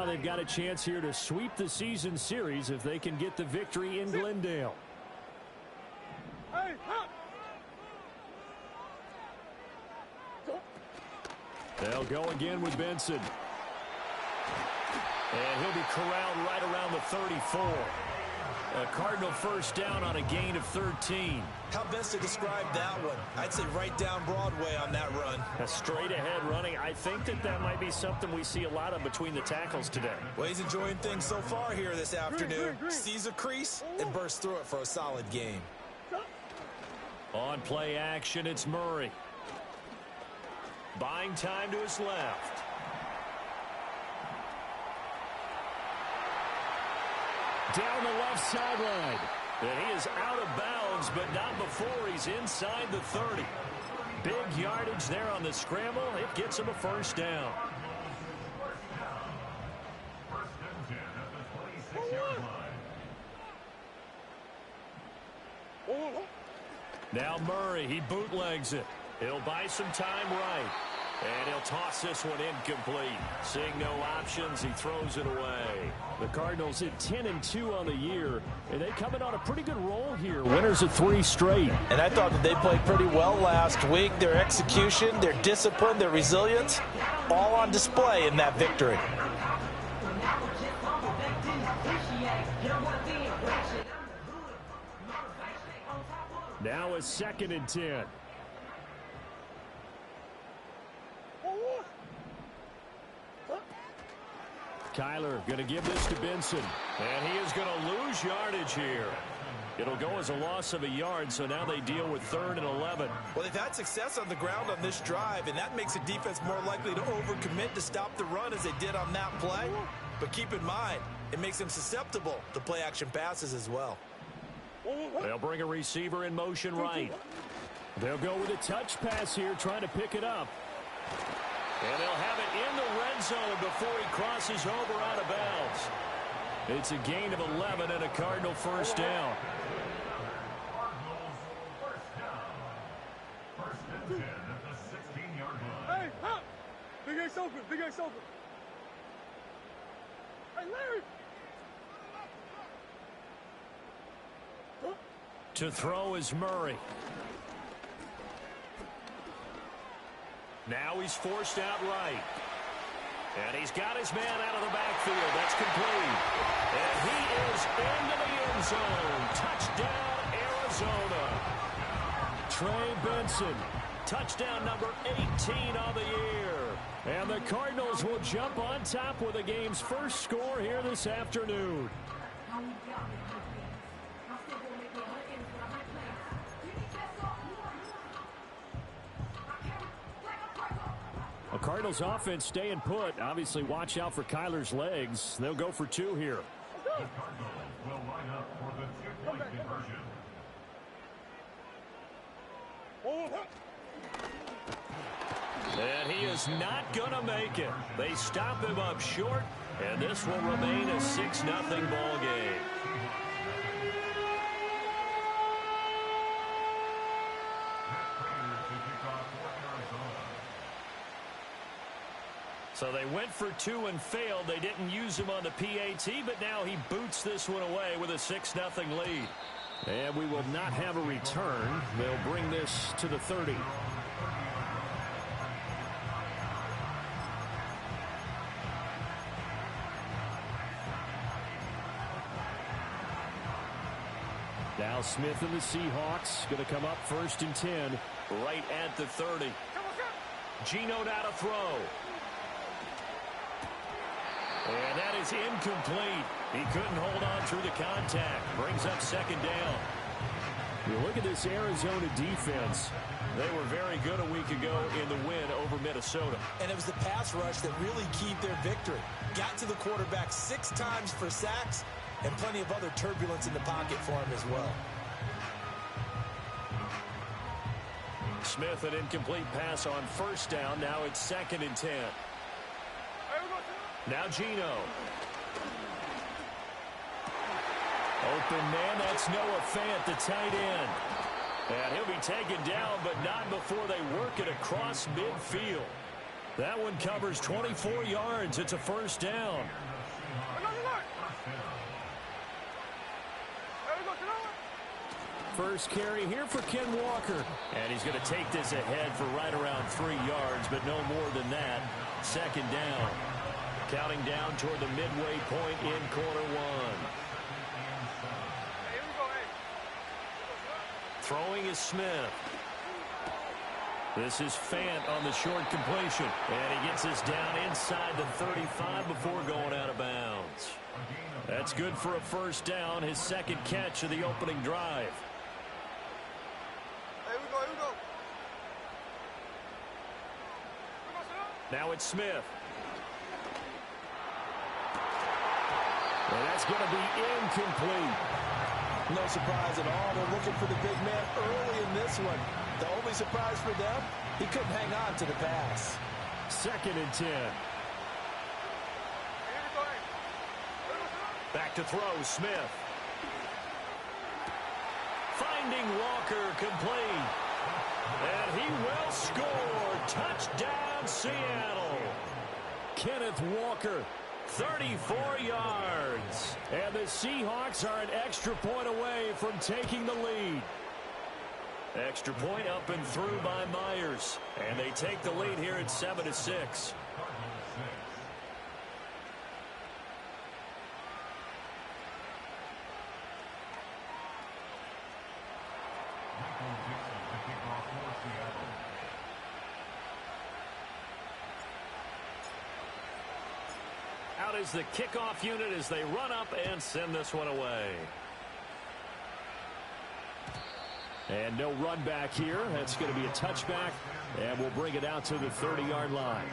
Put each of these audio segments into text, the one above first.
Now they've got a chance here to sweep the season series if they can get the victory in Glendale. They'll go again with Benson. And he'll be corralled right around the 34. A Cardinal first down on a gain of 13. How best to describe that one? I'd say right down Broadway on that run. A straight ahead running. I think that might be something we see a lot of between the tackles today. Well, he's enjoying things so far here this afternoon. Sees a crease and bursts through it for a solid game. On play action, it's Murray. Buying time to his left. Down the left sideline. And he is out of bounds, but not before he's inside the 30. Big yardage there on the scramble. It gets him a first down. Now Murray, he bootlegs it. He'll buy some time right. And he'll toss this one incomplete. Seeing no options, he throws it away. The Cardinals hit 10-2 on the year, and they come in on a pretty good roll here. Winners of 3 straight. And I thought that they played pretty well last week. Their execution, their discipline, their resilience, all on display in that victory. Now a 2nd and 10. Kyler going to give this to Benson. And he is going to lose yardage here. It'll go as a loss of a yard, so now they deal with 3rd and 11. Well, they've had success on the ground on this drive, and that makes the defense more likely to overcommit to stop the run as they did on that play. But keep in mind, it makes them susceptible to play-action passes as well. They'll bring a receiver in motion right. They'll go with a touch pass here, trying to pick it up. And they'll have it in the red zone before he crosses over out of bounds. It's a gain of 11 and a Cardinal first down. First and 10 at the 16-yard line. Hey, hop! Big X open, Big X open. Hey, Larry! To throw is Murray. Now he's forced out right. And he's got his man out of the backfield. That's complete. And he is into the end zone. Touchdown, Arizona. Trey Benson. Touchdown number 18 on the year. And the Cardinals will jump on top with the game's first score here this afternoon. The Cardinals offense staying put. Obviously, watch out for Kyler's legs. They'll go for 2 here. The Cardinals will line up for the 2-point conversion. And he is not going to make it. They stop him up short, and this will remain a 6-0 ball game. So they went for 2 and failed. They didn't use him on the PAT, but now he boots this one away with a 6-0 lead. And we will not have a return. They'll bring this to the 30. Now Smith and the Seahawks going to come up 1st and 10 right at the 30. Geno now to throw. And that is incomplete. He couldn't hold on through the contact. Brings up 2nd down. You look at this Arizona defense. They were very good a week ago in the win over Minnesota. And it was the pass rush that really keyed their victory. Got to the quarterback 6 times for sacks and plenty of other turbulence in the pocket for him as well. Smith, an incomplete pass on 1st down. Now it's 2nd and 10. Now Geno. Open man, that's Noah Fant, the tight end. And he'll be taken down, but not before they work it across midfield. That one covers 24 yards. It's a first down. First carry here for Ken Walker. And he's going to take this ahead for right around 3 yards, but no more than that. Second down. Counting down toward the midway point in quarter one. Throwing is Smith. This is Fant on the short completion. And he gets this down inside the 35 before going out of bounds. That's good for a first down, his second catch of the opening drive. Now it's Smith. And that's going to be incomplete. No surprise at all. They're looking for the big man early in this one. The only surprise for them, he couldn't hang on to the pass. Second and 10. Back to throw, Smith. Finding Walker complete. And he will score. Touchdown, Seattle. Kenneth Walker, 34 yards. And the Seahawks are an extra point away from taking the lead. Extra point up and through by Myers. And they take the lead here at 7-6. Out is the kickoff unit as they run up and send this one away. And no run back here. That's going to be a touchback, and we'll bring it out to the 30-yard line.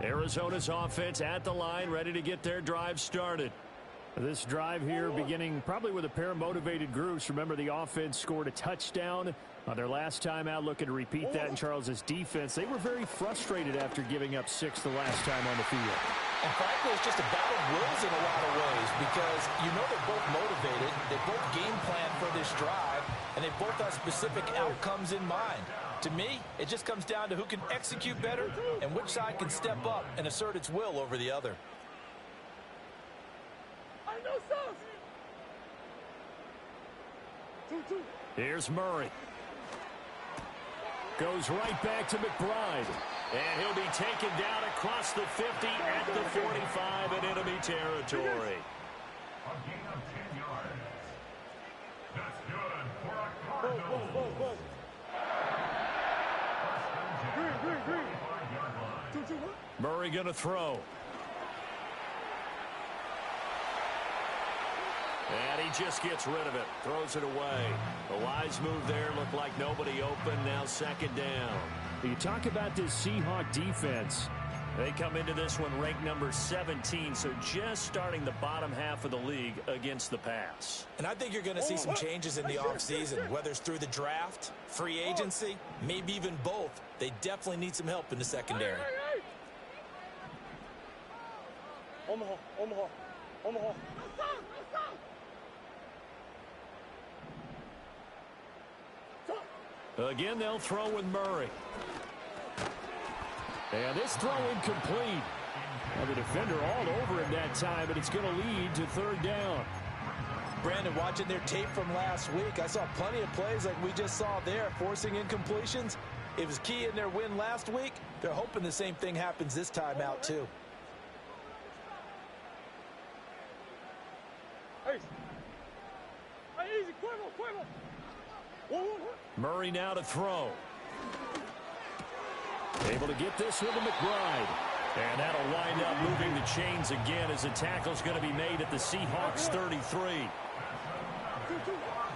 Arizona's offense at the line, ready to get their drive started. This drive here beginning probably with a pair of motivated groups. Remember, the offense scored a touchdown on their last time out, looking to repeat that in Charles's defense. They were very frustrated after giving up 6 the last time on the field. And frankly, it's just a battle of wills in a lot of ways because you know they're both motivated. They both game plan for this drive, and they both have specific outcomes in mind. To me, it just comes down to who can execute better and which side can step up and assert its will over the other. Here's Murray. Goes right back to McBride. And he'll be taken down across the 50 at the 45 in enemy territory. A gain of 10 yards. That's good for a Cardinals. Murray going to throw. And he just gets rid of it. Throws it away. A wise move there. Looked like nobody open. Now second down. You talk about this Seahawk defense. They come into this one ranked number 17, so just starting the bottom half of the league against the pass. And I think you're going to see some changes in the offseason, whether it's through the draft, free agency, maybe even both. They definitely need some help in the secondary. Omaha. Again, they'll throw with Murray. And this throw incomplete. Well, the defender all over him that time, but it's going to lead to third down. Brandon, watching their tape from last week, I saw plenty of plays like we just saw there, forcing incompletions. It was key in their win last week. They're hoping the same thing happens this time out, too. Murray now to throw. Able to get this one to McBride. And that'll wind up moving the chains again as the tackle's going to be made at the Seahawks 33.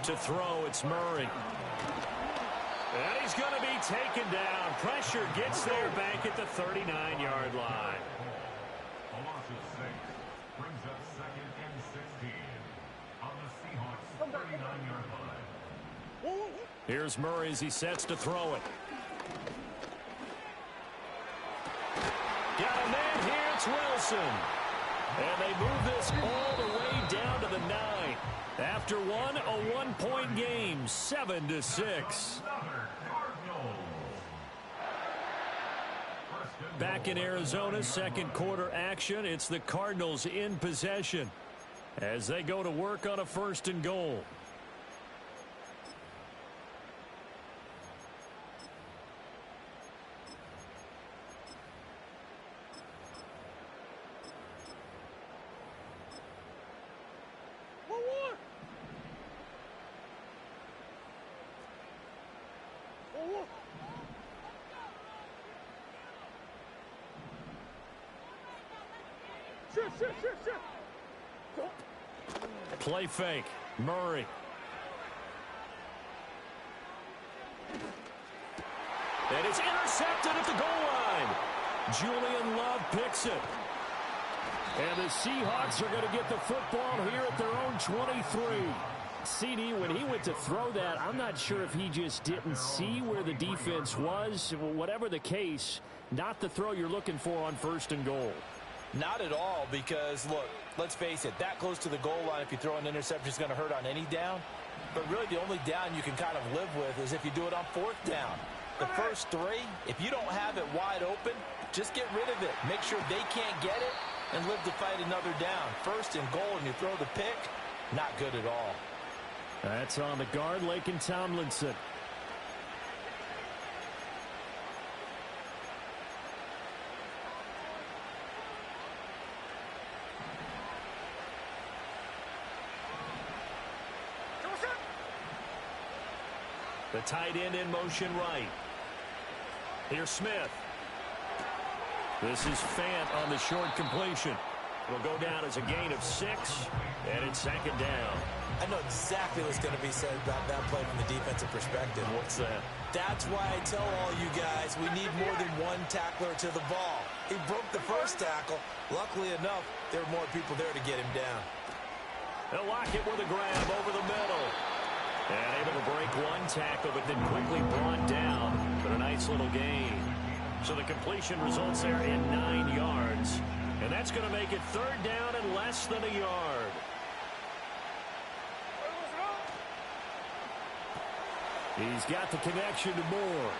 To throw, it's Murray. And he's going to be taken down. Pressure gets there back at the 39-yard line. A loss of 6 brings up 2nd and 16 on the Seahawks 39-yard line. Here's Murray as he sets to throw it. Got a man here, it's Wilson. And they move this all the way down to the 9. After one, a one-point game, 7-6. Back in Arizona, second quarter action. It's the Cardinals in possession as they go to work on a 1st and goal. Play fake. Murray. And it's intercepted at the goal line. Julian Love picks it. And the Seahawks are going to get the football here at their own 23. CD, when he went to throw that, I'm not sure if he just didn't see where the defense was. Whatever the case, not the throw you're looking for on 1st and goal. Not at all, because, look, let's face it, that close to the goal line, if you throw an interception, is going to hurt on any down. But really, the only down you can kind of live with is if you do it on 4th down. The first 3, if you don't have it wide open, just get rid of it. Make sure they can't get it and live to fight another down. 1st and goal, and you throw the pick, not good at all. That's on the guard, Laken Tomlinson. The tight end in motion right. Here's Smith. This is Fant on the short completion. Will go down as a gain of 6, and it's 2nd down. I know exactly what's going to be said about that play from the defensive perspective. What's that? That's why I tell all you guys we need more than one tackler to the ball. He broke the first tackle. Luckily enough, there were more people there to get him down. They'll lock it with a grab over the middle. And able to break one tackle, but then quickly brought down. But a nice little gain. So the completion results there in 9 yards. And that's going to make it 3rd down and less than a yard. He's got the connection to Moore.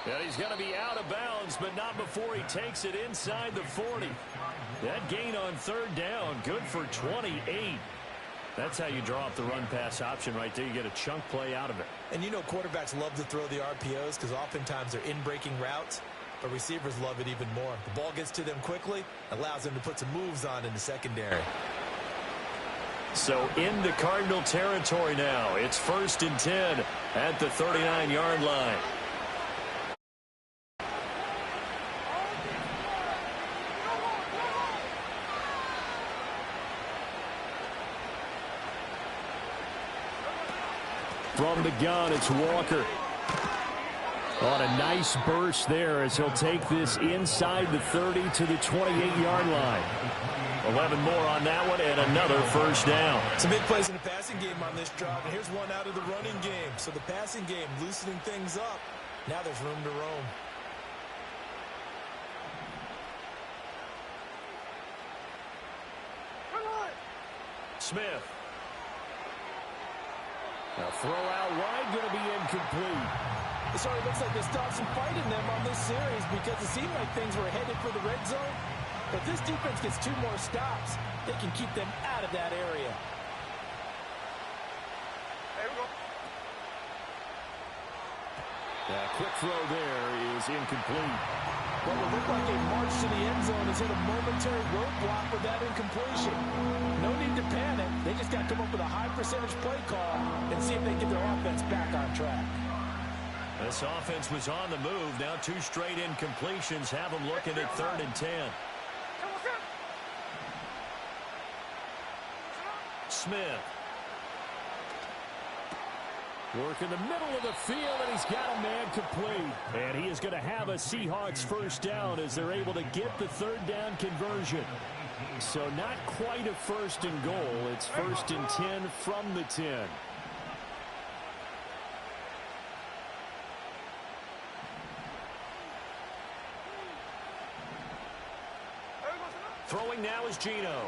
And he's going to be out of bounds, but not before he takes it inside the 40. That gain on 3rd down, good for 28. That's how you draw up the run-pass option right there. You get a chunk play out of it. And you know quarterbacks love to throw the RPOs because oftentimes they're in-breaking routes, but receivers love it even more. The ball gets to them quickly, allows them to put some moves on in the secondary. So into Cardinal territory now. It's 1st and 10 at the 39-yard line. From the gun, it's Walker. On a nice burst there as he'll take this inside the 30 to the 28-yard line. 11 more on that one and another 1st down. Some big plays in the passing game on this drive, and here's one out of the running game. So the passing game loosening things up. Now there's room to roam. Smith. A throw out wide, going to be incomplete. It sort of looks like they stopped some fight in them on this series because it seemed like things were headed for the red zone. But this defense gets 2 more stops. They can keep them out of that area. There we go. A quick throw there is incomplete. What would look like a march to the end zone has hit a momentary roadblock with that incompletion. No need to panic. They just got to come up with a high percentage play call and see if they get their offense back on track. This offense was on the move. Now 2 straight incompletions have them looking at 3rd and 10. Smith. Work in the middle of the field, and he's got a man complete. And he is going to have a Seahawks 1st down as they're able to get the 3rd down conversion. So not quite a 1st and goal. It's 1st and 10 from the 10. Throwing now is Geno.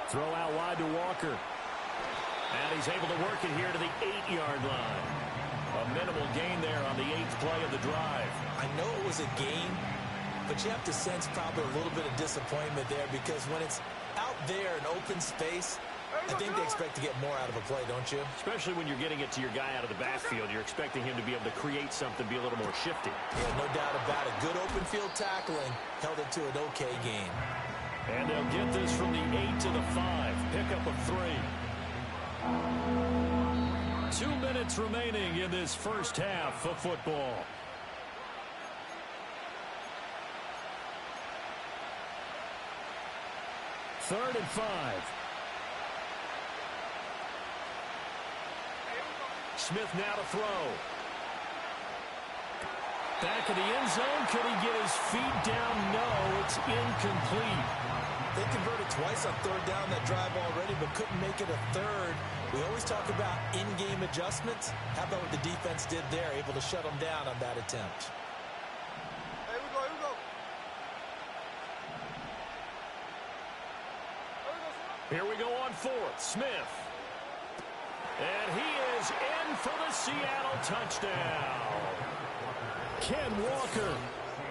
Throw out wide to Walker. And he's able to work it here to the 8-yard line. A minimal gain there on the 8th play of the drive. I know it was a gain, but you have to sense probably a little bit of disappointment there because when it's out there in open space, I think they expect to get more out of a play, don't you? Especially when you're getting it to your guy out of the backfield. You're expecting him to be able to create something, be a little more shifty. Yeah, no doubt about it. Good open field tackling held it to an okay gain. And they'll get this from the 8 to the 5. Pickup of 3. 2 minutes remaining in this first half of football. Third and 5. Smith now to throw. Back in the end zone. Could he get his feet down? No, it's incomplete. They converted twice on third down that drive already, but couldn't make it a third. We always talk about in-game adjustments. How about what the defense did there, able to shut them down on that attempt? Here we go, here we go. Here we go on 4th. Smith. And he is in for the Seattle touchdown. Ken Walker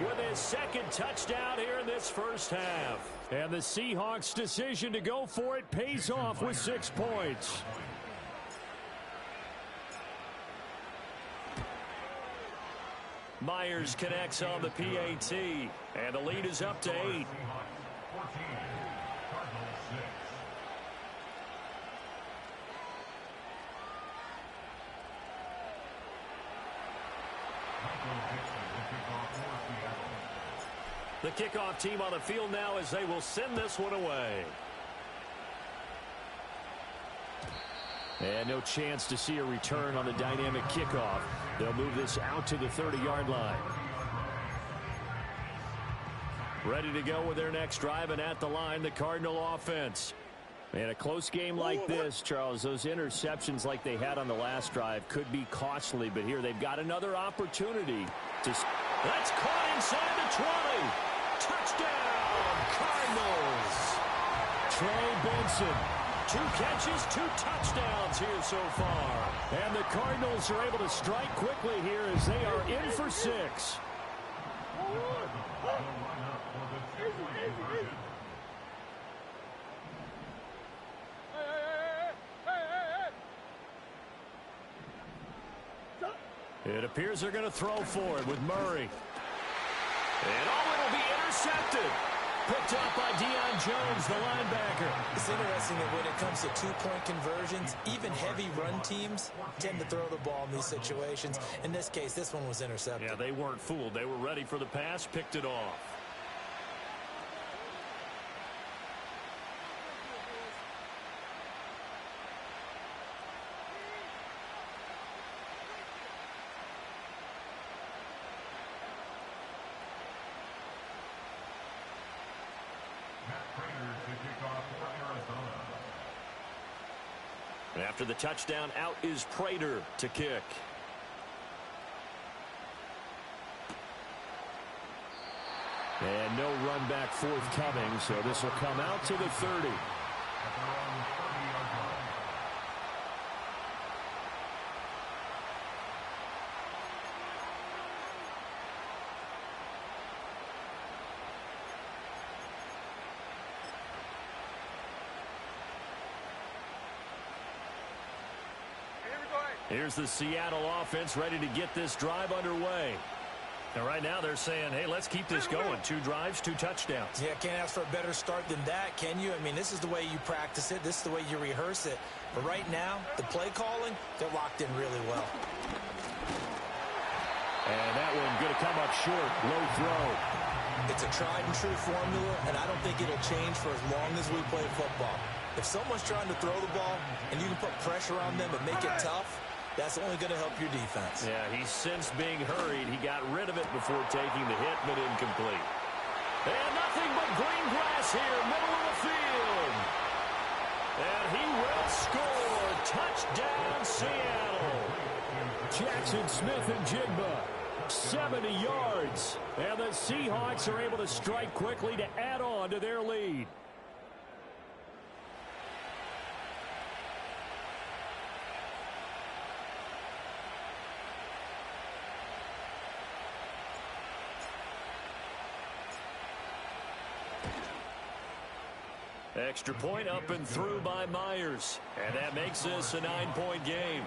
with his second touchdown here in this first half. And the Seahawks' decision to go for it pays off with 6 points. Myers connects on the PAT. And the lead is up to 8. The kickoff team on the field now as they will send this one away. And no chance to see a return on the dynamic kickoff. They'll move this out to the 30-yard line. Ready to go with their next drive, and at the line, the Cardinal offense. And a close game like this, Charles, those interceptions like they had on the last drive could be costly, but here they've got another opportunity to... That's caught inside the 20. Touchdown, Cardinals. Trey Benson. 2 catches, 2 touchdowns here so far. And the Cardinals are able to strike quickly here as they are in for 6. It appears they're going to throw for it with Murray. And it'll be intercepted. Picked up by Deion Jones, the linebacker. It's interesting that when it comes to 2-point conversions, even heavy run teams tend to throw the ball in these situations. In this case, this one was intercepted. Yeah, they weren't fooled. They were ready for the pass, picked it off. After the touchdown, out is Prater to kick. And no run back forthcoming, so this will come out to the 30. Here's the Seattle offense ready to get this drive underway. And right now they're saying, hey, let's keep this going. 2 drives, 2 touchdowns. Yeah, can't ask for a better start than that, can you? I mean, this is the way you practice it. This is the way you rehearse it. But right now, the play calling, they're locked in really well. And that one going to come up short. Low throw. It's a tried and true formula, and I don't think it'll change for as long as we play football. If someone's trying to throw the ball and you can put pressure on them and make it tough, that's only going to help your defense. Yeah, he's since being hurried. He got rid of it before taking the hit, but incomplete. And nothing but green grass here, middle of the field. And he will score. Touchdown, Seattle. Jackson Smith-Njigba, 70 yards. And the Seahawks are able to strike quickly to add on to their lead. Extra point up and through by Myers. And that makes this a 9-point game.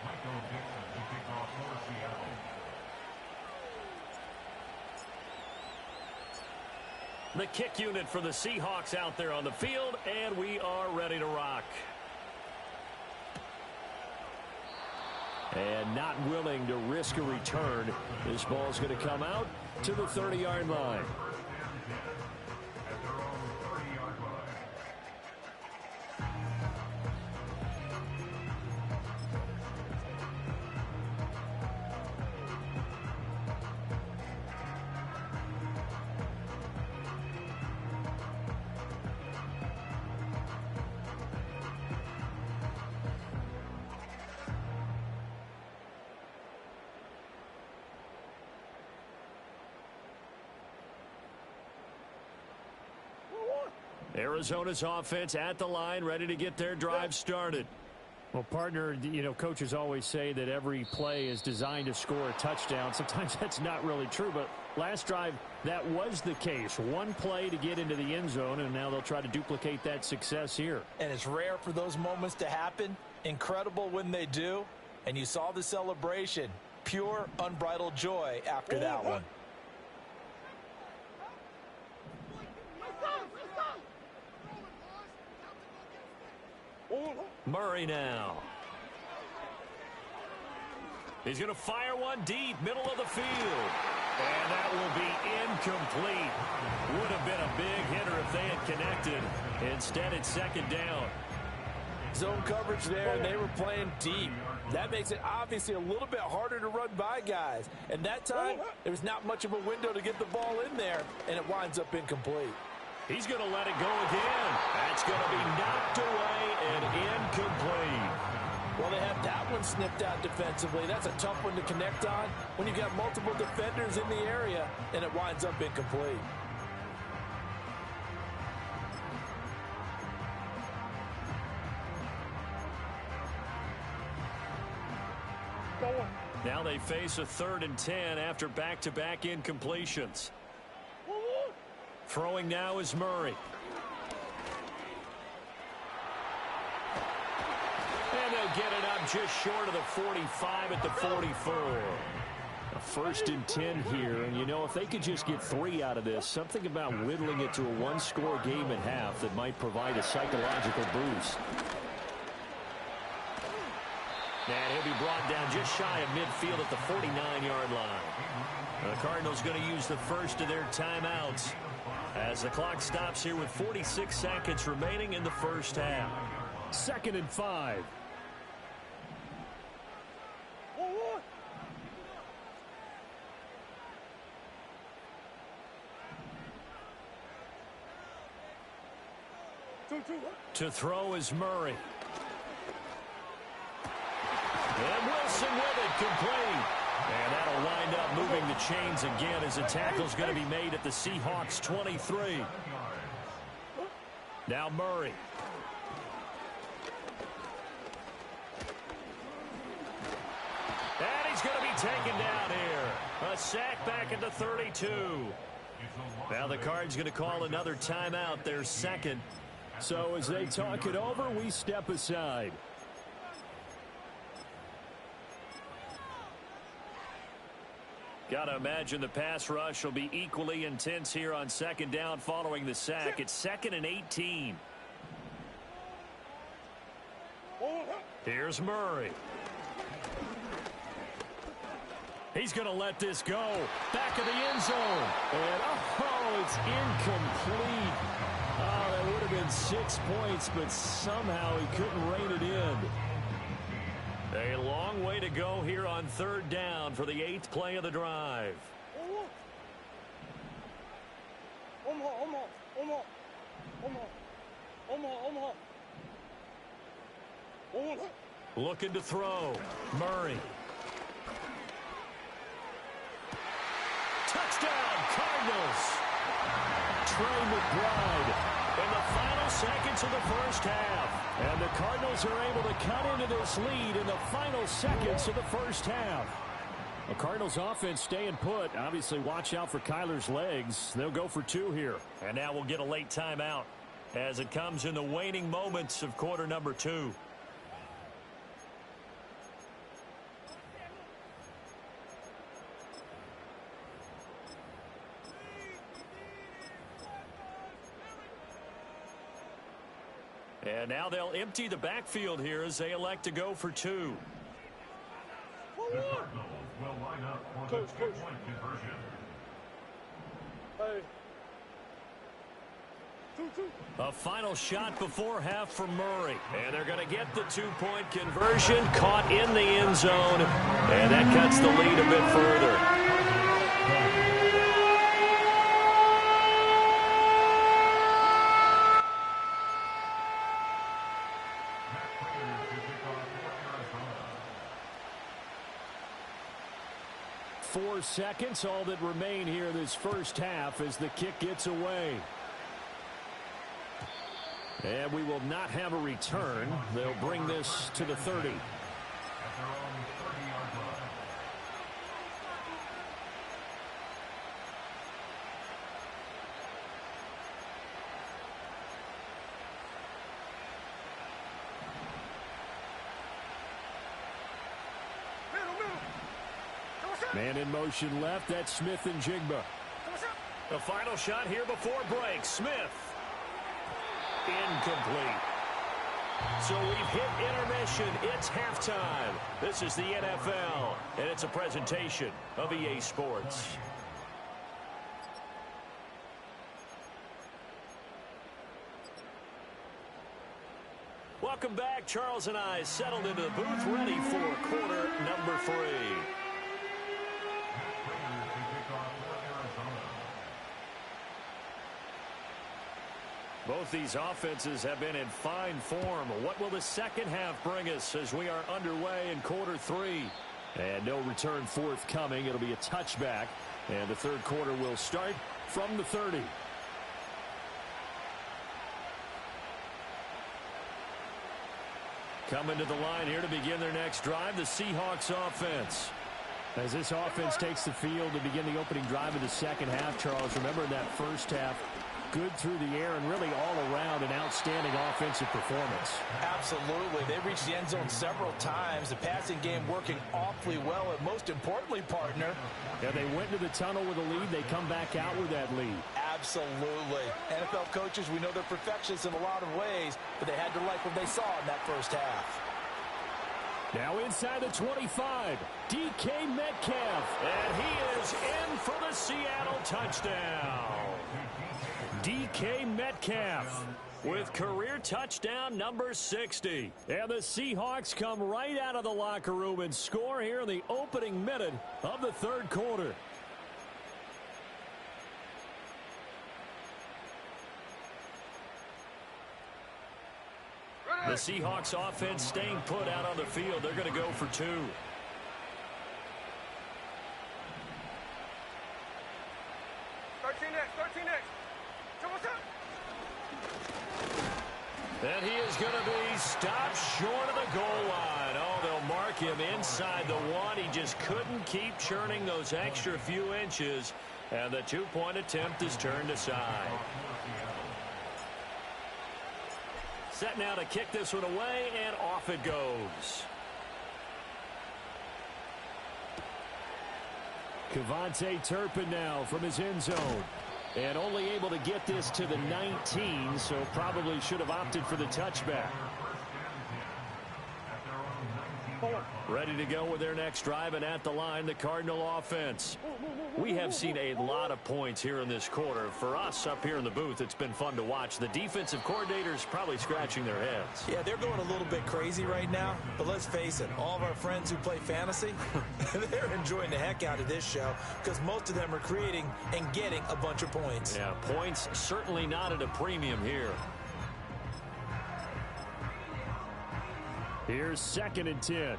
Michael Dixon to kick off for Seattle. The kick unit for the Seahawks out there on the field, and we are ready to rock. And not willing to risk a return. This ball's going to come out to the 30-yard line. At their own 30-yard line. Arizona's offense at the line, ready to get their drive started. Well, partner, you know, coaches always say that every play is designed to score a touchdown. Sometimes that's not really true, but last drive, that was the case. One play to get into the end zone, and now they'll try to duplicate that success here. And it's rare for those moments to happen. Incredible when they do. And you saw the celebration. Pure, unbridled joy after that one. Murray now. He's going to fire one deep, middle of the field. And that will be incomplete. Would have been a big hitter if they had connected. Instead, it's second down. Zone coverage there, and they were playing deep. That makes it obviously a little bit harder to run by guys. And that time, there was not much of a window to get the ball in there, and it winds up incomplete. He's going to let it go again. That's going to be knocked away and incomplete. Well, they have that one snipped out defensively. That's a tough one to connect on when you've got multiple defenders in the area, and it winds up incomplete. Now they face a 3rd and 10 after back-to-back incompletions. Throwing now is Murray. And they'll get it up just short of the 45 at the 44. A 1st and 10 here, and you know, if they could just get 3 out of this, something about whittling it to a one-score game at half that might provide a psychological boost. And he'll be brought down just shy of midfield at the 49-yard line. The Cardinals going to use the first of their timeouts as the clock stops here with 46 seconds remaining in the first half. 2nd and 5. To throw is Murray. And Wilson with it, complete. And that'll wind up moving the chains again as the tackle's going to be made at the Seahawks 23. Now Murray. And he's going to be taken down here. A sack back at the 32. Now the Cards going to call another timeout, their second. So as they talk it over, we step aside. Got to imagine the pass rush will be equally intense here on 2nd down following the sack. It's 2nd and 18. Here's Murray. He's going to let this go. Back of the end zone. And, oh, it's incomplete. Oh, that would have been 6 points, but somehow he couldn't rein it in. A long way to go here on 3rd down for the 8th play of the drive. Looking to throw. Murray. Touchdown, Cardinals. Trey McBride. in the final seconds of the first half. And the Cardinals are able to cut into this lead in the final seconds of the first half. The Cardinals offense staying put. Obviously, watch out for Kyler's legs. They'll go for 2 here. And now we'll get a late timeout as it comes in the waning moments of quarter number 2. And now they'll empty the backfield here as they elect to go for 2. The Cardinals will line up for the two-point conversion. Hey. 2-2. A final shot before half from Murray. And they're going to get the 2-point conversion, caught in the end zone. And that cuts the lead a bit further. Four seconds, all that remain here this first half as the kick gets away. And we will not have a return. They'll bring this to the 30. At their own 30-yard line. Man in motion left. That's Smith and Jigba. The final shot here before break. Smith. Incomplete. So we've hit intermission. It's halftime. This is the NFL, and it's a presentation of EA Sports. Welcome back. Charles and I settled into the booth, ready for quarter number 3. Both these offenses have been in fine form. What will the second half bring us as we are underway in quarter 3? And no return forthcoming. It'll be a touchback. And the third quarter will start from the 30. Coming to the line here to begin their next drive, the Seahawks offense. As this offense takes the field to begin the opening drive of the second half, Charles, remember that first half, good through the air and really all around an outstanding offensive performance. Absolutely. They reached the end zone several times. The passing game working awfully well. And most importantly, partner, Yeah, they went into the tunnel with a lead. They come back out with that lead. absolutely. NFL coaches, we know they're perfectionists in a lot of ways, but they had to like what they saw in that first half. Now inside the 25, DK Metcalf. And he is in for the Seattle touchdown. DK Metcalf With career touchdown number 60. And the Seahawks come right out of the locker room and score here in the opening minute of the third quarter. The Seahawks offense staying put out on the field. They're going to go for 2. And he is going to be stopped short of the goal line. Oh, they'll mark him inside the 1. He just couldn't keep churning those extra few inches. And the 2-point attempt is turned aside. Set now to kick this one away, and off it goes. Kevontae Turpin now from his end zone. And only able to get this to the 19, so probably should have opted for the touchback. Ready to go with their next drive, and at the line, the Cardinal offense. We have seen a lot of points here in this quarter. For us up here in the booth, it's been fun to watch. The defensive coordinators probably scratching their heads. Yeah, they're going a little bit crazy right now, but let's face it, all of our friends who play fantasy, they're enjoying the heck out of this show because most of them are creating and getting a bunch of points. Yeah, points certainly not at a premium here. Here's 2nd and 10.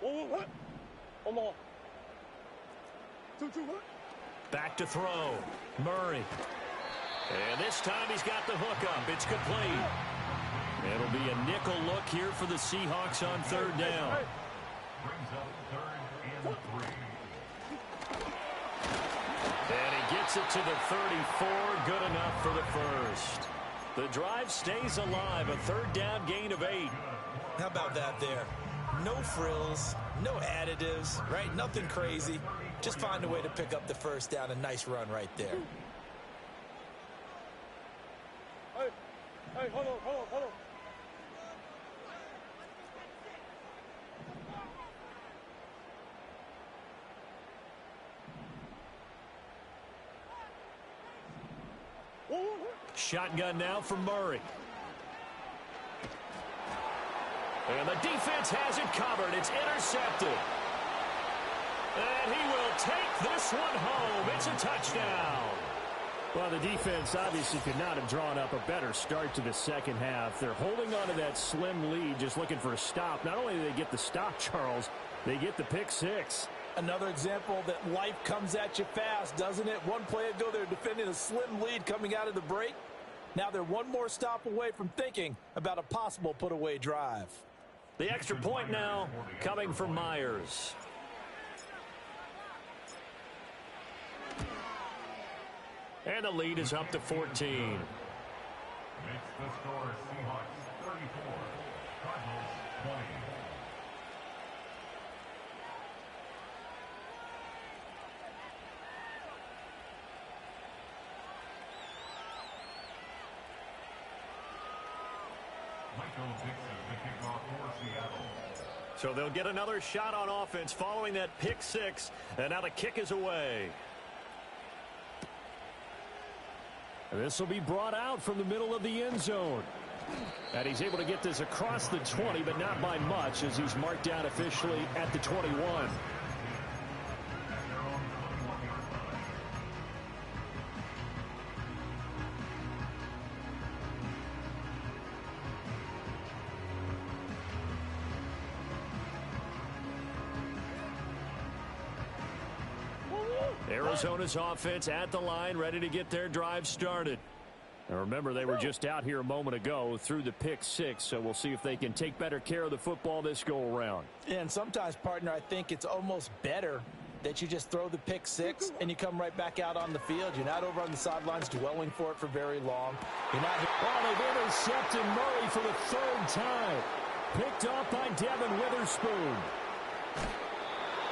What? Hold on. 2-2, what? Back to throw. Murray. And this time he's got the hook up. It's complete. It'll be a nickel look here for the Seahawks on third down. Brings up 3rd and 3. And he gets it to the 34. Good enough for the first. The drive stays alive. A third down gain of 8. How about that there? No frills, no additives, right? Nothing crazy. Just find a way to pick up the first down. A nice run right there. Hey, hold on. Shotgun now from Murray. And the defense has it covered. It's intercepted. And he will take this one home. It's a touchdown. Well, the defense obviously could not have drawn up a better start to the second half. They're holding on to that slim lead, just looking for a stop. Not only do they get the stop, Charles, they get the pick six. Another example that life comes at you fast, doesn't it? One play ago, they're defending a slim lead coming out of the break. Now they're one more stop away from thinking about a possible put-away drive. The extra point now coming from Myers. And the lead is up to 14. Makes the score Seahawks 34, Cardinals 20. Michael Dixon, the kickoff for Seattle. So they'll get another shot on offense following that pick six. And now the kick is away. This will be brought out from the middle of the end zone. And he's able to get this across the 20, but not by much, as he's marked down officially at the 21. Arizona's offense at the line, ready to get their drive started. Now remember, they were just out here a moment ago through the pick six, so we'll see if they can take better care of the football this go-around. And sometimes, partner, I think it's almost better that you just throw the pick six and you come right back out on the field. You're not over on the sidelines dwelling for it for very long. You're not. Oh, they've intercepted Murray for the third time. Picked off by Devin Witherspoon.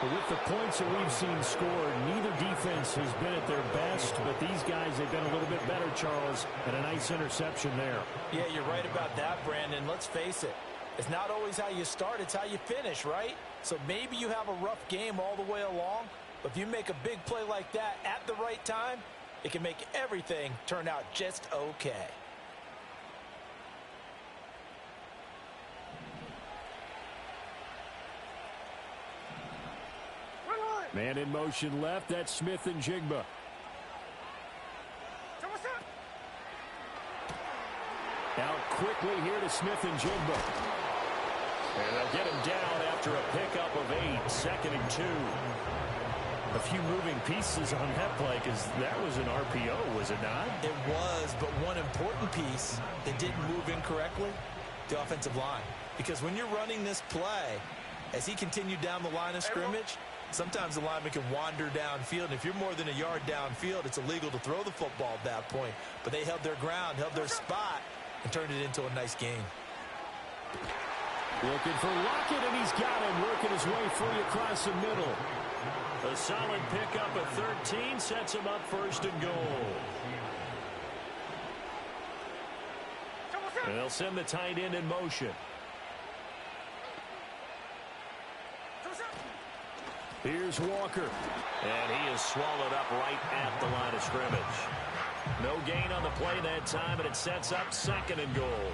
But with the points that we've seen scored, neither defense has been at their best, but these guys have been a little bit better, Charles, and a nice interception there. Yeah, you're right about that, Brandon. Let's face it. It's not always how you start, it's how you finish, right? So maybe you have a rough game all the way along, but if you make a big play like that at the right time, it can make everything turn out just okay. Man in motion left, that's Smith and Jigba. Out quickly here to Smith and Jigba. And they'll get him down after a pickup of 8, 2nd and 2. A few moving pieces on that play, because that was an RPO, was it not? It was, but one important piece that didn't move incorrectly, the offensive line. Because when you're running this play, as he continued down the line of scrimmage, sometimes the lineman can wander downfield, and if you're more than a yard downfield, it's illegal to throw the football at that point. But they held their ground, held their spot, and turned it into a nice game. Looking for Lockett, and he's got him, working his way free across the middle. A solid pickup at 13 sets him up 1st and goal. And they'll send the tight end in motion. Here's Walker. And he is swallowed up right at the line of scrimmage. No gain on the play that time, and it sets up 2nd and goal.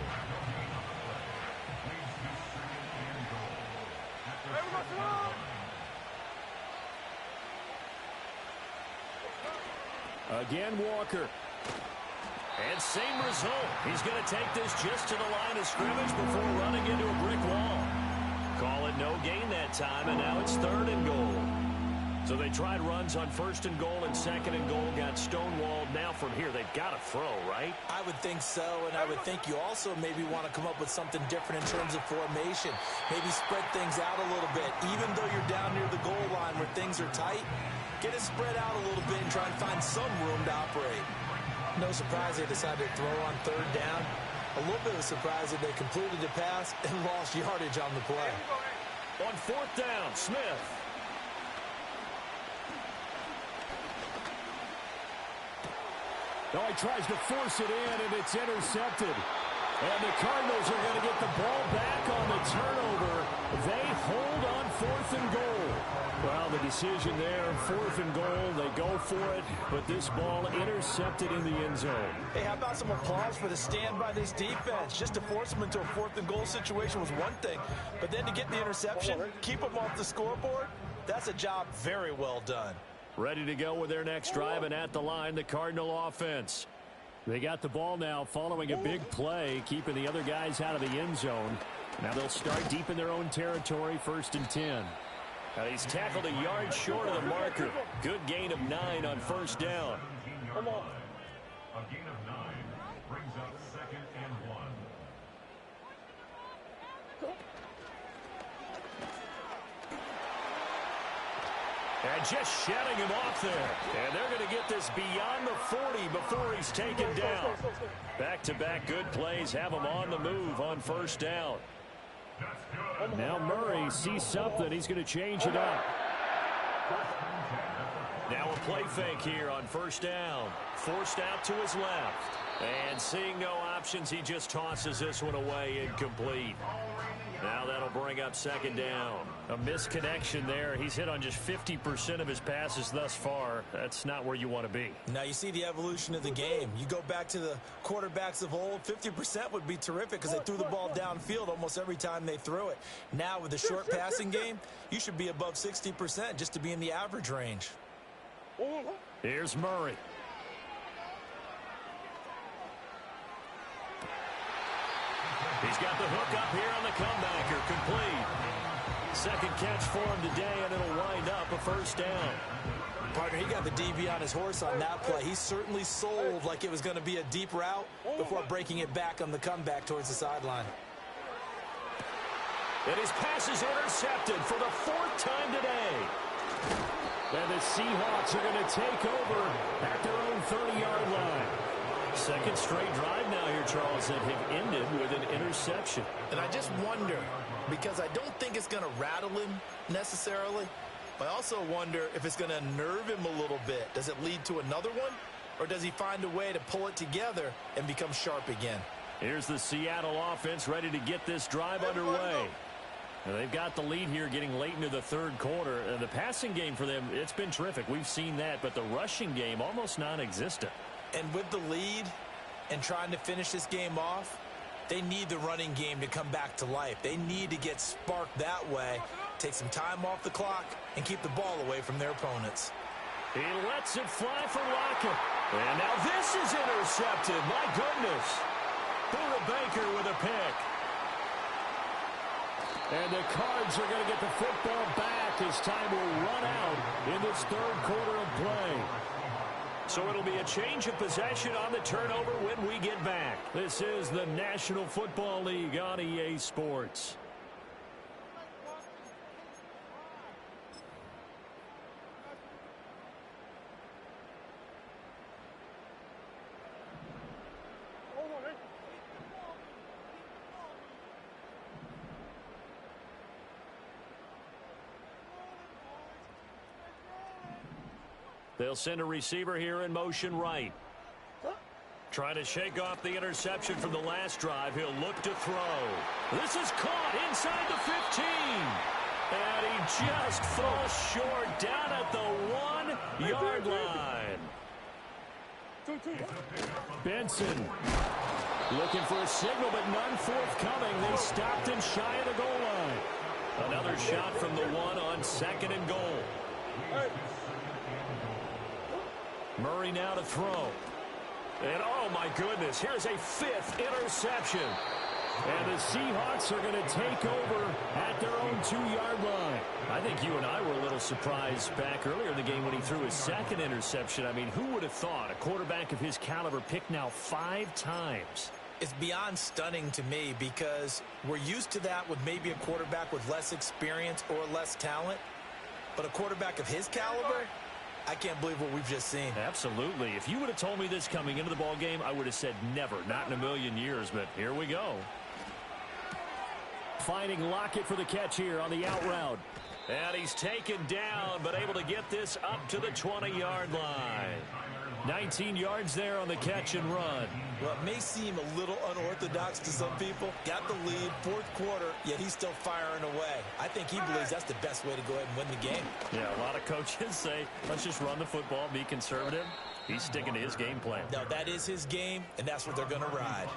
Again, Walker. And same result. He's going to take this just to the line of scrimmage before running into a brick wall. Call it no gain that time, and now it's 3rd and goal. So they tried runs on 1st and goal and 2nd and goal, got stonewalled. Now from here, they've got to throw, right? I would think so, and I would think you also maybe want to come up with something different in terms of formation. Maybe spread things out a little bit. Even though you're down near the goal line where things are tight, get it spread out a little bit and try and find some room to operate. No surprise they decided to throw on 3rd down. A little bit of a surprise that they completed the pass and lost yardage on the play. On 4th down, Smith. Oh, he tries to force it in, and it's intercepted. And the Cardinals are going to get the ball back on the turnover. They hold on 4th and goal. Well, the decision there, 4th and goal, they go for it, but this ball intercepted in the end zone. Hey, how about some applause for the stand by this defense? Just to force them into a 4th and goal situation was one thing, but then to get the interception, keep them off the scoreboard, that's a job very well done. Ready to go with their next drive, and at the line, the Cardinal offense. They got the ball now following a big play, keeping the other guys out of the end zone. Now they'll start deep in their own territory, 1st and 10. He's tackled a yard short of the marker. Good gain of 9 on 1st down. Come on. A gain of 9 brings up 2nd and 1. And just shutting him off there. And they're going to get this beyond the 40 before he's taken down. Back-to-back good plays have him on the move on 1st down. Now Murray sees something. He's going to change it up. Now a play fake here on 1st down. Forced out to his left. And seeing no options, he just tosses this one away incomplete. Now that'll bring up 2nd down. A misconnection there. He's hit on just 50% of his passes thus far. That's not where you want to be. Now you see the evolution of the game. You go back to the quarterbacks of old, 50% would be terrific because they threw the ball downfield almost every time they threw it. Now with the short passing game, you should be above 60% just to be in the average range. Here's Murray. He's got the hook up here on the comebacker, complete. 2nd catch for him today, and it'll wind up a 1st down. Partner, he got the DB on his horse on that play. He certainly sold like it was going to be a deep route before breaking it back on the comeback towards the sideline. And his pass is intercepted for the 4th time today. And the Seahawks are going to take over at their own 30-yard line. 2nd straight drive now here, Charles, that have ended with an interception. And I just wonder, because I don't think it's going to rattle him necessarily, but I also wonder if it's going to nerve him a little bit. Does it lead to another one, or does he find a way to pull it together and become sharp again? Here's the Seattle offense ready to get this drive underway. Now, they've got the lead here getting late into the 3rd quarter. The passing game for them, it's been terrific. We've seen that, but the rushing game almost non-existent. And with the lead and trying to finish this game off, they need the running game to come back to life. They need to get sparked that way, take some time off the clock, and keep the ball away from their opponents. He lets it fly for Lockett. And now this is intercepted. My goodness. Buda Baker with a pick. And the Cards are going to get the football back as time will run out in this 3rd quarter of play. So it'll be a change of possession on the turnover when we get back. This is the National Football League on EA Sports. They'll send a receiver here in motion right. Trying to shake off the interception from the last drive. He'll look to throw. This is caught inside the 15. And he just falls short down at the 1-yard line. Benson looking for a signal, but none forthcoming. They stopped him shy of the goal line. Another shot from the 1 on 2nd and goal. Murray now to throw. And oh my goodness, here's a 5th interception. And the Seahawks are going to take over at their own 2-yard line. I think you and I were a little surprised back earlier in the game when he threw his second interception. I mean, who would have thought a quarterback of his caliber picked now 5 times? It's beyond stunning to me because we're used to that with maybe a quarterback with less experience or less talent. But a quarterback of his caliber, I can't believe what we've just seen. Absolutely. If you would have told me this coming into the ball game, I would have said never, not in a million years. But here we go. Finding Lockett for the catch here on the out route. And he's taken down, but able to get this up to the 20-yard line. 19 yards there on the catch and run. Well, it may seem a little unorthodox to some people. Got the lead, fourth quarter, yet he's still firing away. I think he believes that's the best way to go ahead and win the game. Yeah, a lot of coaches say, let's just run the football, be conservative. He's sticking to his game plan. No, that is his game, and that's what they're going to ride.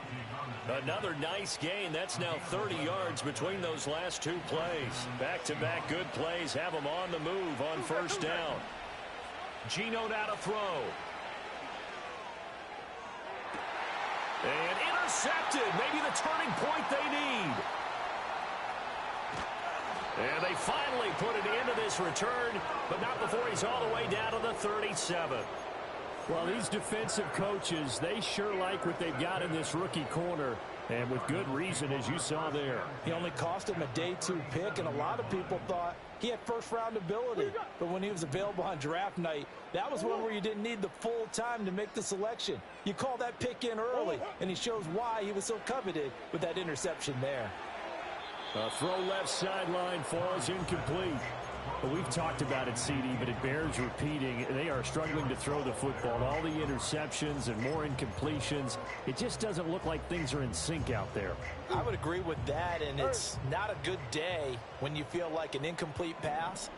Another nice gain. That's now 30 yards between those last 2 plays. Back-to-back good plays have him on the move on first down. Geno now to throw. And intercepted. Maybe the turning point they need. And they finally put it into this return, but not before he's all the way down to the 37. Well, these defensive coaches, they sure like what they've got in this rookie corner, and with good reason, as you saw there. He only cost him a day 2 pick, and a lot of people thought he had first-round ability. But when he was available on draft night, that was one where you didn't need the full time to make the selection. You call that pick in early, and he shows why he was so coveted with that interception there. A throw left sideline falls incomplete. Well, we've talked about it, CD, but it bears repeating. They are struggling to throw the football. All the interceptions and more incompletions. It just doesn't look like things are in sync out there. I would agree with that, and it's not a good day when you feel like an incomplete pass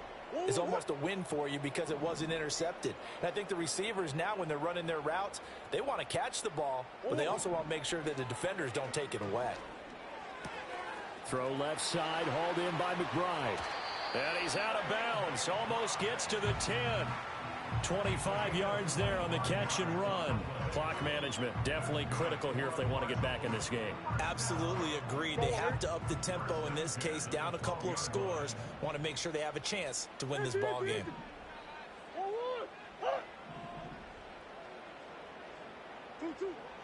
is almost a win for you because it wasn't intercepted. And I think the receivers now, when they're running their routes, they want to catch the ball, but they also want to make sure that the defenders don't take it away. Throw left side, hauled in by McBride. And he's out of bounds. Almost gets to the 10. 25 yards there on the catch and run. Clock management definitely critical here if they want to get back in this game. Absolutely agreed. They have to up the tempo in this case, down a couple of scores. Want to make sure they have a chance to win this ball game.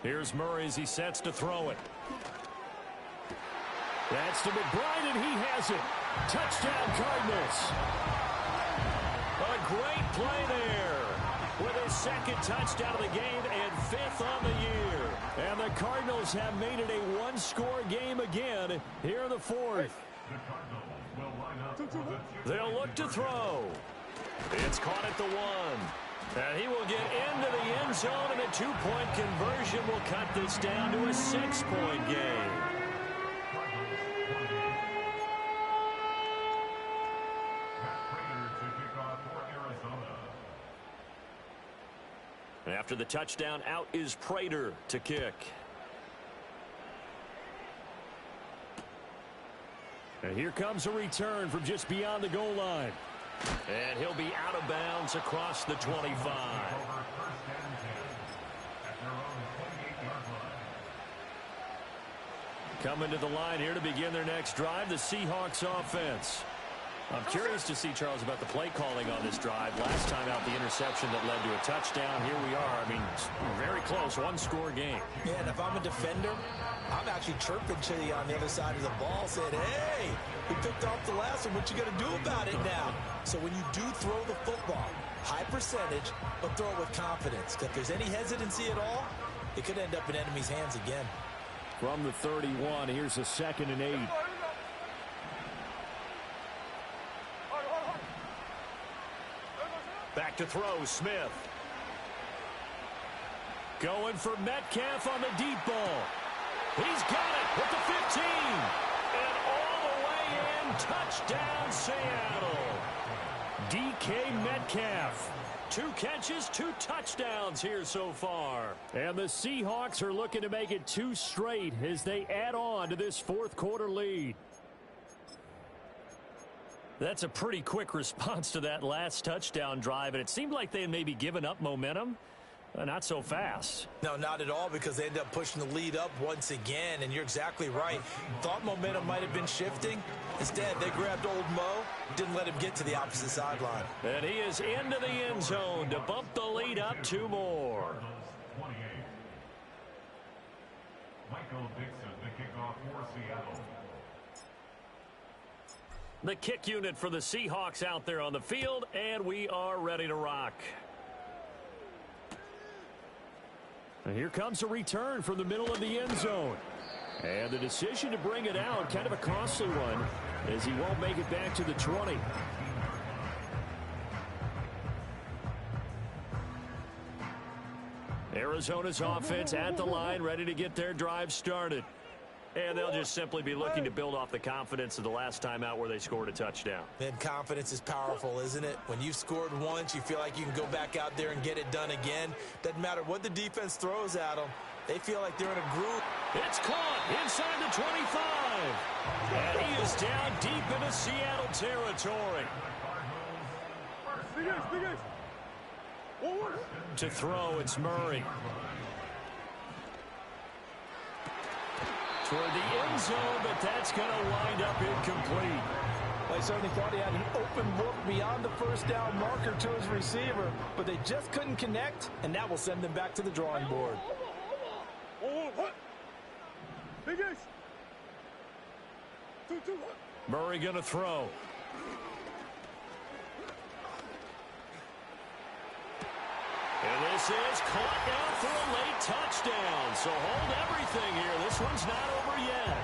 Here's Murray as he sets to throw it. That's to McBride, and he has it. Touchdown, Cardinals. A great play there with his second touchdown of the game and 5th on the year. And the Cardinals have made it a 1-score game again here in the 4th. They'll look to throw. It's caught at the 1. And he will get into the end zone, and a 2-point conversion will cut this down to a 6-point game. After the touchdown, out is Prater to kick. And here comes a return from just beyond the goal line. And he'll be out of bounds across the 25. Coming to the line here to begin their next drive, the Seahawks offense. I'm curious to see, Charles, about the play calling on this drive. Last time out, the interception that led to a touchdown. Here we are. I mean, very close, 1-score game. Yeah, and if I'm a defender, I'm actually chirping to you on the other side of the ball, saying, hey, we picked off the last one. What you got to do about it now? So when you do throw the football, high percentage, but throw it with confidence. If there's any hesitancy at all, it could end up in enemy's hands again. From the 31, here's a 2nd and 8. Back to throw, Smith. Going for Metcalf on the deep ball. He's got it at the 15. And all the way in, touchdown Seattle. DK Metcalf. 2 catches, 2 touchdowns here so far. And the Seahawks are looking to make it 2 straight as they add on to this 4th quarter lead. That's a pretty quick response to that last touchdown drive, and it seemed like they had maybe given up momentum. Not so fast. No, not at all, because they end up pushing the lead up once again, and you're exactly right. Thought momentum might have been shifting. Instead, they grabbed old Mo, didn't let him get to the opposite sideline. And he is into the end zone to bump the lead up 2 more. 28. Michael Dixon, the kickoff for Seattle. The kick unit for the Seahawks out there on the field, and we are ready to rock. And here comes a return from the middle of the end zone. And the decision to bring it out, kind of a costly one, as he won't make it back to the 20. Arizona's offense at the line, ready to get their drive started. And they'll just simply be looking to build off the confidence of the last time out where they scored a touchdown. And confidence is powerful, isn't it? When you've scored once, you feel like you can go back out there and get it done again. Doesn't matter what the defense throws at them. They feel like they're in a groove. It's caught inside the 25. And he is down deep into Seattle territory. To throw, it's Murray. Toward the end zone, but that's going to wind up incomplete. They certainly thought he had an open look beyond the first down marker to his receiver, but they just couldn't connect, and that will send them back to the drawing board. Murray going to throw. And this is caught down for a late touchdown. So hold everything here. This one's not over yet.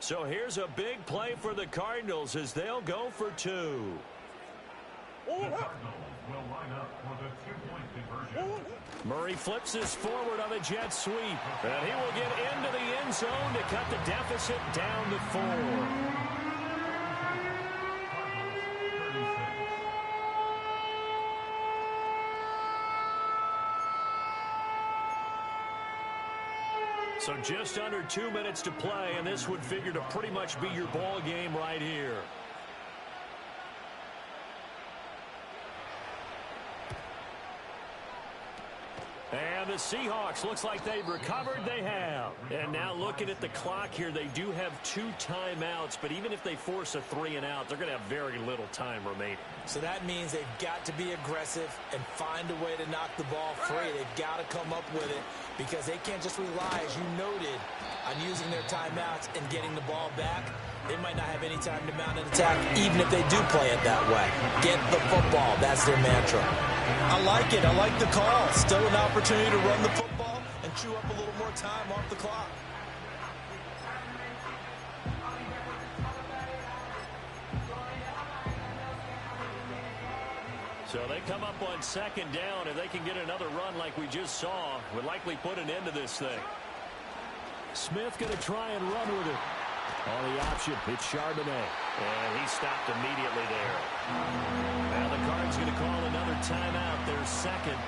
So here's a big play for the Cardinals as they'll go for 2. The Cardinals will line up for the 2-point conversion. Murray flips this forward on a jet sweep. And he will get into the end zone to cut the deficit down to 4. So just under 2 minutes to play, and this would figure to pretty much be your ball game right here. And the Seahawks, looks like they've recovered. They have. And now looking at the clock here, they do have 2 timeouts, but even if they force a 3-and-out, they're going to have very little time remaining. So that means they've got to be aggressive and find a way to knock the ball free. They've got to come up with it because they can't just rely, as you noted, on using their timeouts and getting the ball back. They might not have any time to mount an attack, even if they do play it that way. Get the football. That's their mantra. I like it. I like the call. Still an opportunity to run the football and chew up a little more time off the clock. So they come up on 2nd down, and they can get another run like we just saw. Would likely put an end to this thing. Smith going to try and run with it. On the option, it's Charbonnet. And he stopped immediately there. Now the Cards going to call another timeout, their second,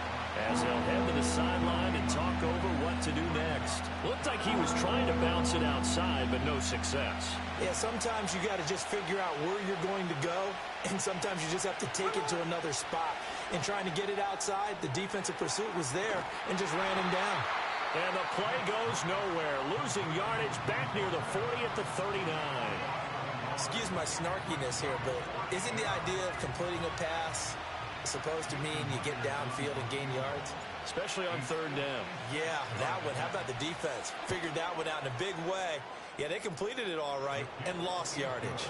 as they'll head to the sideline and talk over what to do next. Looked like he was trying to bounce it outside, but no success. Yeah, sometimes you got to just figure out where you're going to go, and sometimes you just have to take it to another spot. In trying to get it outside, the defensive pursuit was there and just ran him down. And the play goes nowhere, losing yardage back near the 40 at the 39. Excuse my snarkiness here, but isn't the idea of completing a pass supposed to mean you get downfield and gain yards? Especially on 3rd down. Yeah, that one. How about the defense? Figured that one out in a big way. Yeah, they completed it all right and lost yardage.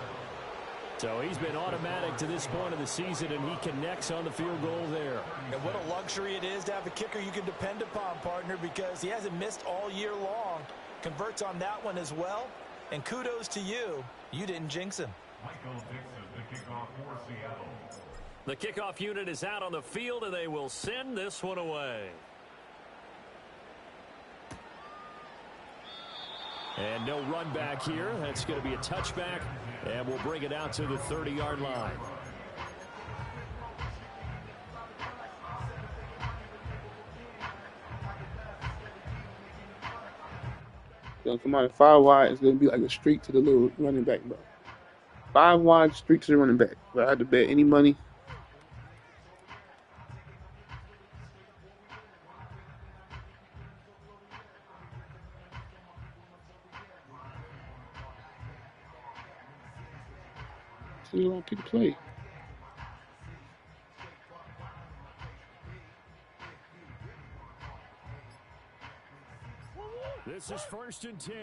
So he's been automatic to this point of the season, and he connects on the field goal there. And what a luxury it is to have a kicker you can depend upon, partner, because he hasn't missed all year long. Converts on that one as well. And kudos to you. You didn't jinx him. Michael Dixon, the kickoff for Seattle. The kickoff unit is out on the field, and they will send this one away. And no run back here. That's going to be a touchback, and we'll bring it out to the 30-yard line. Gonna come out 5 wide. It's gonna be like a streak to the little running back, bro. 5 wide streaks to running back. If I had to bet any money. So you want to pick a play. This is 1st and 10.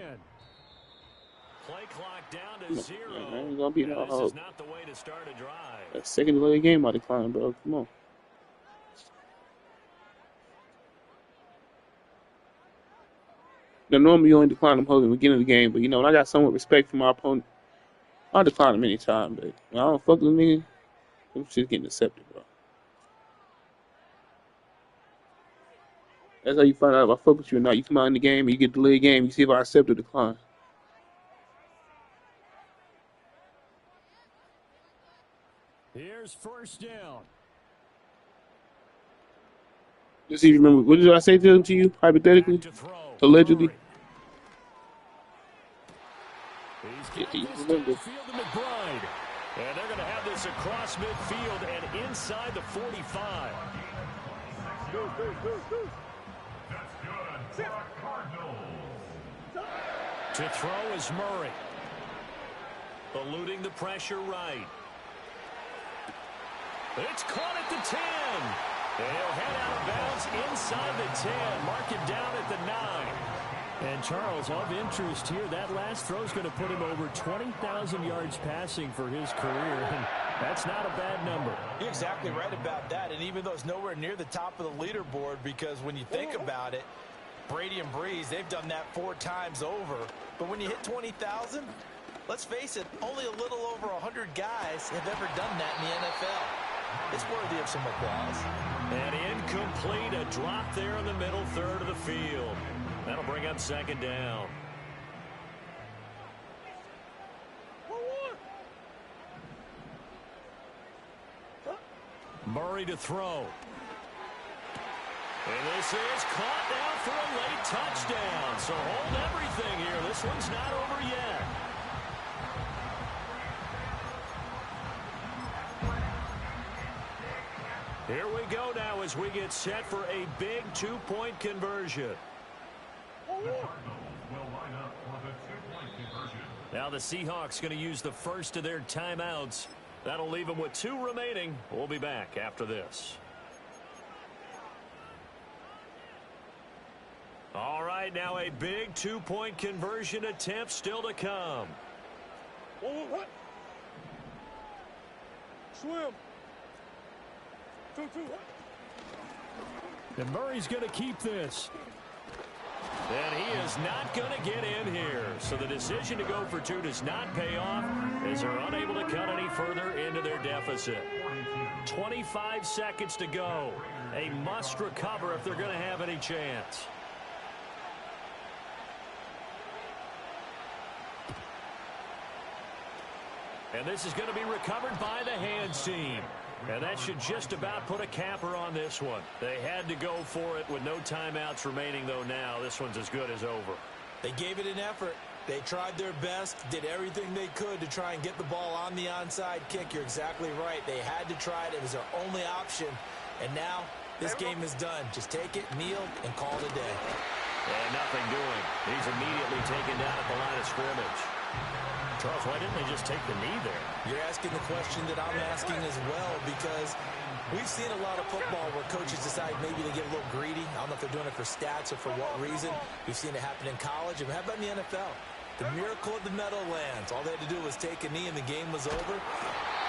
Play clock down to 0. Man, gonna be this is not the way to start a drive. That second delay game I declined, bro. Come on. Now, normally you only decline them hoes at the beginning of the game, but you know, when I got somewhat respect for my opponent, I'll decline them anytime, but when I don't fuck with them nigga, them shit's getting accepted, bro. That's how you find out if I fuck with you or not. You come out in the game and you get delayed game, you see if I accept or decline. Here's 1st down. Just see if you remember. What did I say to you, hypothetically? Allegedly? Yeah, you remember. McBride. And they're going to have this across midfield and inside the 45. To throw is Murray. Eluding the pressure right. It's caught at the 10. And he'll head out of bounds inside the 10. Mark it down at the 9. And Charles, of interest here, that last throw is going to put him over 20,000 yards passing for his career. And that's not a bad number. You're exactly right about that. And even though it's nowhere near the top of the leaderboard, because when you think about it, Brady and Breeze, they've done that 4 times over. But when you hit 20,000, let's face it, only a little over 100 guys have ever done that in the NFL. It's worthy of some applause. And incomplete, a drop there in the middle third of the field. That'll bring up 2nd down. Murray to throw. And this is caught now for a late touchdown. So hold everything here. This one's not over yet. Here we go now as we get set for a big 2-point conversion. Now the Seahawks going to use the first of their timeouts. That'll leave them with 2 remaining. We'll be back after this. All right, now a big 2-point conversion attempt still to come. What? Swim. 2. And Murray's going to keep this. And he is not going to get in here. So the decision to go for 2 does not pay off as they're unable to cut any further into their deficit. 25 seconds to go. A must recover if they're going to have any chance. And this is going to be recovered by the hands team. And that should just about put a capper on this one. They had to go for it with no timeouts remaining, though now. This one's as good as over. They gave it an effort. They tried their best, did everything they could to try and get the ball on the onside kick. You're exactly right. They had to try it. It was their only option. And now this game is done. Just take it, kneel, and call it a day. And nothing doing. He's immediately taken down at the line of scrimmage. Charles, why didn't they just take the knee there? You're asking the question that I'm asking as well, because we've seen a lot of football where coaches decide maybe to get a little greedy. I don't know if they're doing it for stats or for what reason. We've seen it happen in college. And how about in the NFL? The miracle of the Meadowlands. All they had to do was take a knee and the game was over.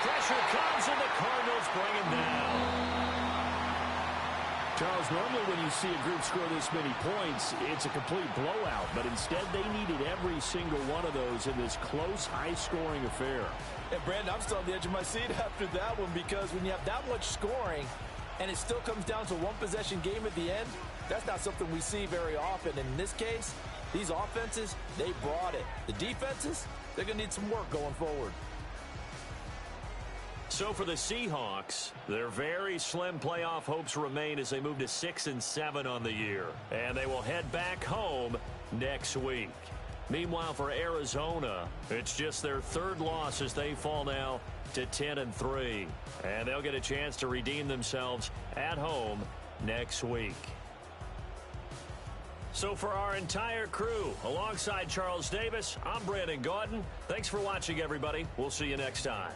Pressure comes and the Cardinals bring him down. Charles, normally when you see a group score this many points, it's a complete blowout. But instead, they needed every single one of those in this close, high-scoring affair. And, Brandon, I'm still on the edge of my seat after that one, because when you have that much scoring and it still comes down to one-possession game at the end, that's not something we see very often. In this case, these offenses, they brought it. The defenses, they're going to need some work going forward. So for the Seahawks, their very slim playoff hopes remain as they move to 6-7 on the year. And they will head back home next week. Meanwhile, for Arizona, it's just their third loss as they fall now to 10-3. And they'll get a chance to redeem themselves at home next week. So for our entire crew, alongside Charles Davis, I'm Brandon Gaudin. Thanks for watching, everybody. We'll see you next time.